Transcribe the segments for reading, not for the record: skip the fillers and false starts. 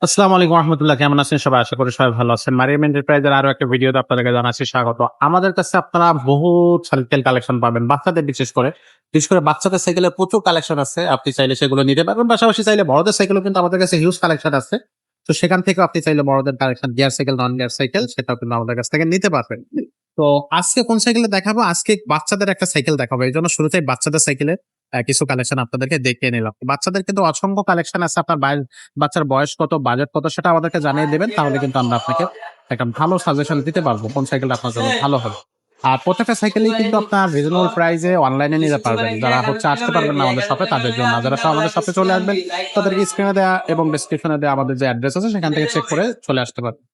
আসসালামু আলাইকুম রহমতুল্লাহ, কেমন আছেন সবাই? আশা করি সবাই ভালো আছেন। মারিয়াম এন্টারপ্রাইজের আরো একটা ভিডিওতে আপনাদেরকে জানাচ্ছি স্বাগত। আমাদের কাছে আপনারা বহুত সাইকেল কালেকশন পাবেন, বাচ্চাদের বিশেষ করে বাচ্চাদের সাইকেলের প্রচুর কালেকশন আছে। আপনি চাইলে সেগুলো নিতে পারবেন। পাশাপাশি চাইলে বড়দের সাইকেলও কিন্তু আমাদের কাছে হিউজ কালেকশন আছে। তো সেখান থেকেও আপনি চাইলে বড়দের collection, gear cycle, non gear cycle, সেটাও কিন্তু আমাদের কাছ থেকে নিতে পারবেন। তো আজকে কোন সাইকেলে দেখাবো? আজকে বাচ্চাদের একটা সাইকেল দেখাবো। এই জন্য শুরুতেই বাচ্চাদের সাইকেলের কিছু কালেকশন আপনাদেরকে দেখিয়ে নিলাম। বাচ্চাদের কিন্তু অসংখ্য কালেকশন আছে। আপনার বাচ্চার বয়স কত, বাজেট কত, সেটা আমাদেরকে জানিয়ে দেবেন। তাহলে কিন্তু আমরা আপনাকে একটা ভালো সাজেশন দিতে পারবো কোন সাইকেলটা আপনার জন্য ভালো হবে। আর প্রত্যেকটা সাইকেলই কিন্তু আপনার রিজনেবল প্রাইসে অনলাইনে নিতে পারবেন। যারা আসতে পারবেন না আমাদের শপে, তাদের জন্য। যারা আমাদের শপে চলে আসবেন, তাদেরকে স্ক্রিনে দেওয়া এবং ডেসক্রিপশনে দেওয়া আমাদের যে অ্যাড্রেস আছে, সেখান থেকে চেক করে চলে আসতে পারবেন।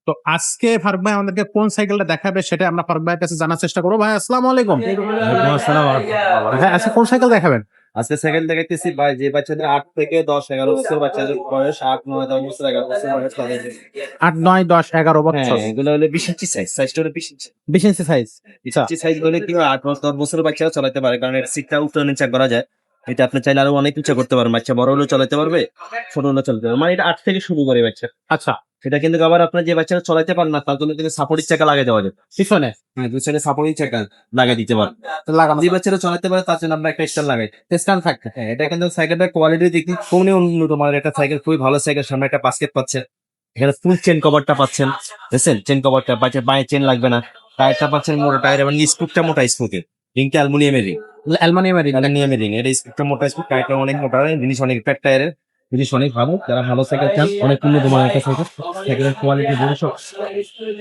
তো আজকে ফারুক ভাই আমাদেরকে কোন সাইকেলটা দেখাবে সেটা আমরা ফারুক ভাইয়ের কাছে জানার চেষ্টা করবো। ভাই, আসসালামু আলাইকুম। ওয়ালাইকুম আসসালাম ওয়া রাহমাতুল্লাহ। হ্যাঁ, আজকে কোন সাইকেল দেখাবেন? আজকে সেকেন্ড দেখাইতেছি ভাই, যে বাচ্চাদের 8 থেকে 10 11 বছর বাচ্চাদের বয়স, 8 9 10 বছর 11 বছর বয়স তাদের জন্য। 8, 9, 10, 11 হ্যাঁ, বছর। এগুলো হলো 20 ইঞ্চি সাইজ। সাইজটা হলো 20 ইঞ্চি। 20 ইঞ্চি সাইজ। 20 ইঞ্চি সাইজ হলে কি হয়, 8 10 বছরের বাচ্চারা চালাতে পারে, কারণ এর সিটটা উপরে নিচে করা যায়। এটা আপনি চাইলে আরো অনেক উঁচা করতে পারবেন। বাচ্চা বড় হলেও চালাতে পারবে, ছোট হলেও চালাতে পারবে। মানে এটা 8 থেকে শুরু করে বাচ্চা। আচ্ছা, এটা কিন্তু আবার আপনার যে বাচ্চারা চালাতে পারে না, তার জন্য কিন্তু সাপোর্টিং চাকা লাগিয়ে দেওয়া যায়। পিছনে হ্যাঁ, দুই সাইডে সাপোর্টিং চাকা লাগিয়ে দিতে পারে। লাগানো যে বাচ্চারা চালাতে পারে তার জন্য আমরা একটা স্ট্যান্ড লাগাই। স্ট্যান্ড থাকবে। হ্যাঁ, এটা কিন্তু সাইকেলটার কোয়ালিটির দিক থেকে খুবই উন্নত মানের একটা সাইকেল, খুবই ভালো সাইকেল। সামনে একটা বাস্কেট পাচ্ছেন, এখানে ফুল চেন কভারটা পাচ্ছেন, বুঝছেন? চেন কভারটা পাচ্ছেন, পায়ে চেন লাগবে না। টায়ারটা পাচ্ছেন মোটা টায়ার, এবং স্ক্রুটা মোটা স্ক্রুকে। রিংটা অ্যালুমিনিয়ামের রিং। অ্যালুমিনিয়ামের রিং, এটা স্ক্রুটা মোটা স্ক্রু, টায়ারটা অনেক মোটা, জিনিস অনেক ফ্যাট টায়ারের, জিনিস অনেক ভালো। যারা ভালো সাইকেল চান, অনেক উন্নত মানের একটা সাইকেল, সাইকেলের কোয়ালিটি জিনিস।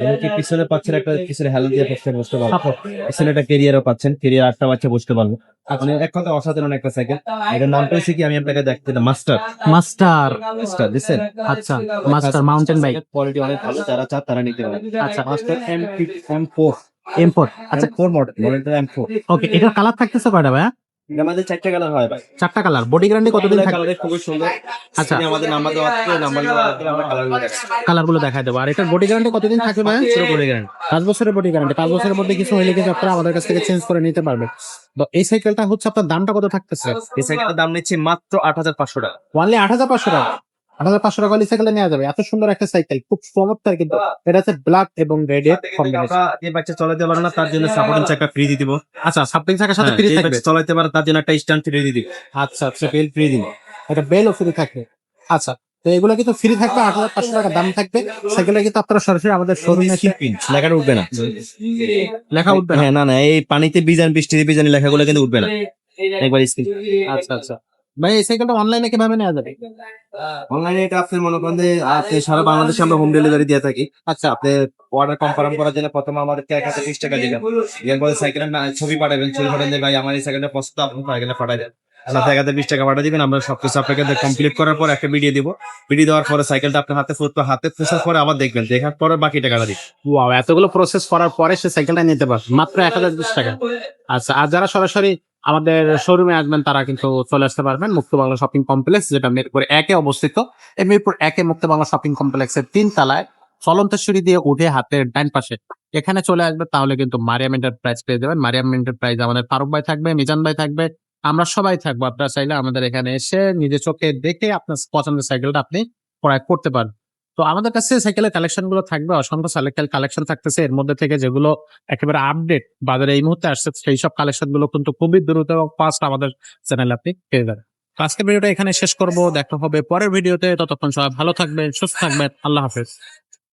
এমনকি পিছনে পাচ্ছেন একটা, পিছনে হ্যান্ডেল দিয়ে বসতে পারবেন। পিছনে একটা কেরিয়ারও পাচ্ছেন, কেরিয়ার 8টা বাচ্চা বসতে পারবো। মানে এক কথা অসাধারণ একটা সাইকেল। এটার নামটা হচ্ছে কি, আমি আপনাকে দেখতে মাস্টার মাস্টার। মাস্টার দিচ্ছেন। আচ্ছা, মাস্টার মাউন্টেন বাইক। কোয়ালিটি অনেক ভালো, যারা চান তারা নিতে পারে। আচ্ছা, মাস্টার M4 এম4। আচ্ছা, M4 মডেলটা M4। ওকে। এটার কালার থাকতেছে কয়টা ভাইয়া? এটা আমাদের 4টা কালার হয় ভাই। 4টা কালার। বডি গ্যারান্টি কতদিন থাকবে? কালারে খুবই সুন্দর। আচ্ছা, স্ক্রিনে আমাদের নাম্বার দেওয়া আছে, নাম্বার দেওয়া আছে, আমরা কালারগুলো দেখাচ্ছি। কালার গুলো দেখাই দেবো। আর এটার বডি গ্যারান্টি কতদিন থাকবে ভাইয়া? পুরো বডি গ্যারান্টি। 5 বছরের বডি গ্যারান্টি। 5 বছরের মধ্যে কিছু হইলে কিন্তু আপনারা আমাদের কাছ থেকে চেঞ্জ করে নিতে পারবেন। তো এই সাইকেলটা হচ্ছে, আপনার দামটা কত থাকতেছে? এই সাইকেলটার দাম নিচ্ছি মাত্র 8500 টাকা। অনলি 8,500 টাকা। 8,500 টাকা হলে সাইকেলটা নেওয়া যাবে। এত সুন্দর একটা সাইকেল, খুব চমৎকার। কিন্তু এটা হচ্ছে ব্ল্যাক এবং রেড এর কম্বিনেশন। আমরা যে বাচ্চা চালাতে পারে না, তার জন্য সাপোর্টিং চাকা ফ্রি দিয়ে দিব। আচ্ছা, সাবটিং চাকার সাথে হ্যাঁ, ফ্রি যে থাকবে। বাচ্চা চালাতে পারে তার জন্য একটা স্ট্যান্ড ফ্রি দিয়ে দিব। আচ্ছা আচ্ছা, বেল ফ্রি দিন। এটা বেলও ফ্রি থাকবে। আচ্ছা, তো এগুলো কিন্তু ফ্রি থাকবে। 8,500 টাকা দাম থাকবে। সাইকেলটা কিন্তু আপনারা সরাসরি আমাদের শোরুমে এসে লেখাটা উঠবে না। লেখা উঠবে না। হ্যাঁ, না না, এই পানিতে বিজান, বৃষ্টিতে বিজানি লেখাগুলো কিন্তু উঠবে না। একবার স্ক্রিন। আচ্ছা আচ্ছা ভাই, এই সাইকেলটা অনলাইনে কিভাবে নেওয়া যাবে? অনলাইনে এটা আপনি মনে করেন যে আপনি সারা বাংলাদেশে আমরা হোম ডেলিভারি দিয়ে থাকি। আচ্ছা, আপনি অর্ডার কনফার্ম করার জন্য প্রথমে আমাদেরকে 1020 টাকা দিবেন। এরপরে সাইকেলের ছবি পাঠাবেন, ছবি পাঠান যে ভাই আমার এই সাইকেলটা পছন্দ, আপনি সাইকেলটা পাঠাই দেন। সাথে 1020 টাকা পাঠিয়ে দিবেন। আমরা সবকিছু আপনাকে কমপ্লিট করার পর একটা ভিডিও দিব। ভিডিও দেওয়ার পরে সাইকেলটা আপনার হাতে প্রসেস করে আবার দেখবেন, দেখার পরে বাকি টাকাটা দিবেন। ওয়াও, এতগুলো প্রসেস করার পরে সে সাইকেলটা নিতে পারবে মাত্র 1,020 টাকা। আচ্ছা, আর যারা সরাসরি আমাদের শোরুমে আসবেন, তারা কিন্তু চলে আসতে পারবেন মুক্ত বাংলা শপিং কমপ্লেক্স, যেটা মিরপুর 1-এ অবস্থিত। এই মিরপুর 1-এ মুক্ত বাংলা শপিং কমপ্লেক্সের 3 তলায় চলন্ত সিঁড়ি দিয়ে উঠে হাতের ডান পাশে এখানে চলে আসবে। তাহলে কিন্তু মারিয়াম এন্টারপ্রাইজ পেয়ে যাবেন। মারিয়াম এন্টারপ্রাইজ আমাদের ফারুক ভাই থাকবে, মিজান ভাই থাকবে, আমরা সবাই থাকবো। আপনারা চাইলে আমাদের এখানে এসে নিজে চোখে দেখে আপনার পছন্দের সাইকেলটা আপনি ক্রয় করতে পারেন। তো আমাদের কাছে সাইকেলের কালেকশন গুলো থাকবে, অসংখ্য সাইকেল কালেকশন থাকতেছে। এর মধ্যে থেকে যেগুলো একেবারে আপডেট বাজারে এই মুহূর্তে আসছে, সেই সব কালেকশন গুলো কিন্তু খুবই দ্রুত এবং ফাস্ট আমাদের চ্যানেলে আপনি পেয়ে যাবেন। তো আজকের ভিডিওটা এখানে শেষ করব। দেখা হবে পরের ভিডিওতে। ততক্ষণ সবাই ভালো থাকবেন, সুস্থ থাকবেন। আল্লাহ হাফেজ।